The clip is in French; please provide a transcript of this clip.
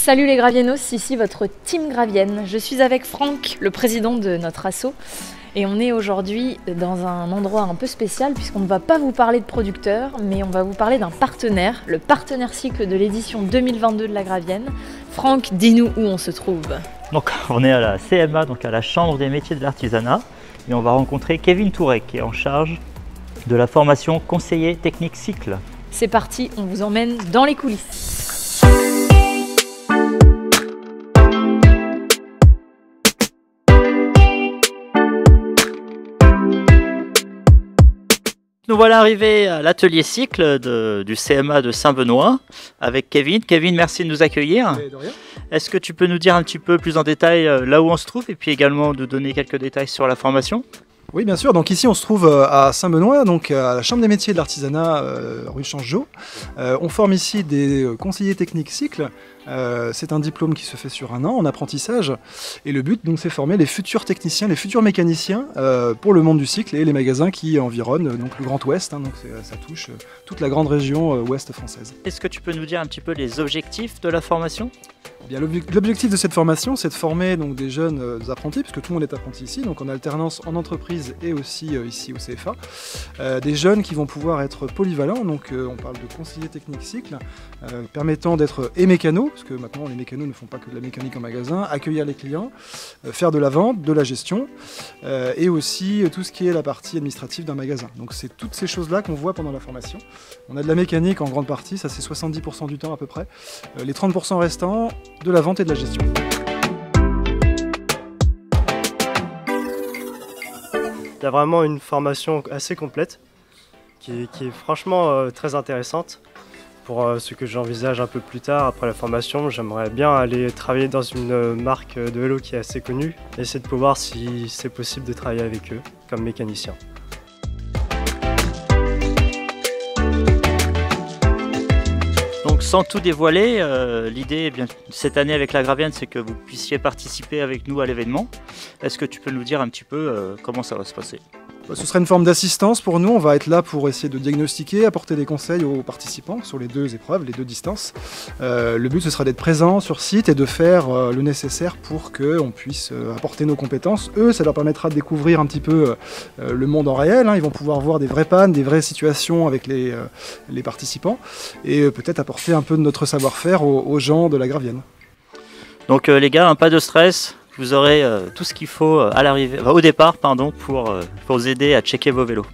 Salut les Gravienos, ici votre team Gravienne. Je suis avec Franck, le président de notre asso, et on est aujourd'hui dans un endroit un peu spécial puisqu'on ne va pas vous parler de producteur, mais on va vous parler d'un partenaire, le partenaire cycle de l'édition 2022 de la Gravienne. Franck, dis-nous où on se trouve. Donc on est à la CMA, donc à la Chambre des métiers de l'artisanat, et on va rencontrer Kevin Touret qui est en charge de la formation conseiller technique cycle. C'est parti, on vous emmène dans les coulisses. Nous voilà arrivés à l'atelier cycle du CMA de Saint-Benoît avec Kevin. Kevin, merci de nous accueillir. De rien. Est-ce que tu peux nous dire un petit peu plus en détail là où on se trouve et puis également nous donner quelques détails sur la formation? Oui, bien sûr. Donc ici, on se trouve à Saint-Benoît, donc à la Chambre des métiers de l'artisanat, rue Changeau. On forme ici des conseillers techniques cycle. C'est un diplôme qui se fait sur 1 an en apprentissage. Et le but, donc, c'est former les futurs techniciens, les futurs mécaniciens pour le monde du cycle et les magasins qui environnent donc le Grand Ouest. Donc ça touche toute la grande région ouest française. Est-ce que tu peux nous dire un petit peu les objectifs de la formation? Bien, l'objectif de cette formation, c'est de former donc, des jeunes apprentis, puisque tout le monde est apprenti ici, donc en alternance en entreprise et aussi ici au CFA. Des jeunes qui vont pouvoir être polyvalents, donc on parle de conseillers techniques cycle, permettant d'être et mécanos, parce que maintenant les mécanos ne font pas que de la mécanique en magasin, accueillir les clients, faire de la vente, de la gestion, et aussi tout ce qui est la partie administrative d'un magasin. Donc c'est toutes ces choses-là qu'on voit pendant la formation. On a de la mécanique en grande partie, ça c'est 70% du temps à peu près. Les 30% restants, de la vente et de la gestion. Il y a vraiment une formation assez complète qui est franchement très intéressante. Pour ce que j'envisage un peu plus tard après la formation, j'aimerais bien aller travailler dans une marque de vélo qui est assez connue et essayer de voir si c'est possible de travailler avec eux comme mécanicien. Donc sans tout dévoiler, l'idée cette année avec la Gravienne, c'est que vous puissiez participer avec nous à l'événement. Est-ce que tu peux nous dire un petit peu comment ça va se passer? Ce sera une forme d'assistance pour nous, on va être là pour essayer de diagnostiquer, apporter des conseils aux participants sur les 2 épreuves, les 2 distances. Le but ce sera d'être présent sur site et de faire le nécessaire pour qu'on puisse apporter nos compétences. Eux, ça leur permettra de découvrir un petit peu le monde en réel, ils vont pouvoir voir des vraies pannes, des vraies situations avec les participants et peut-être apporter un peu de notre savoir-faire aux gens de la Gravienne. Donc les gars, pas de stress. Vous aurez tout ce qu'il faut au départ pour vous aider à checker vos vélos.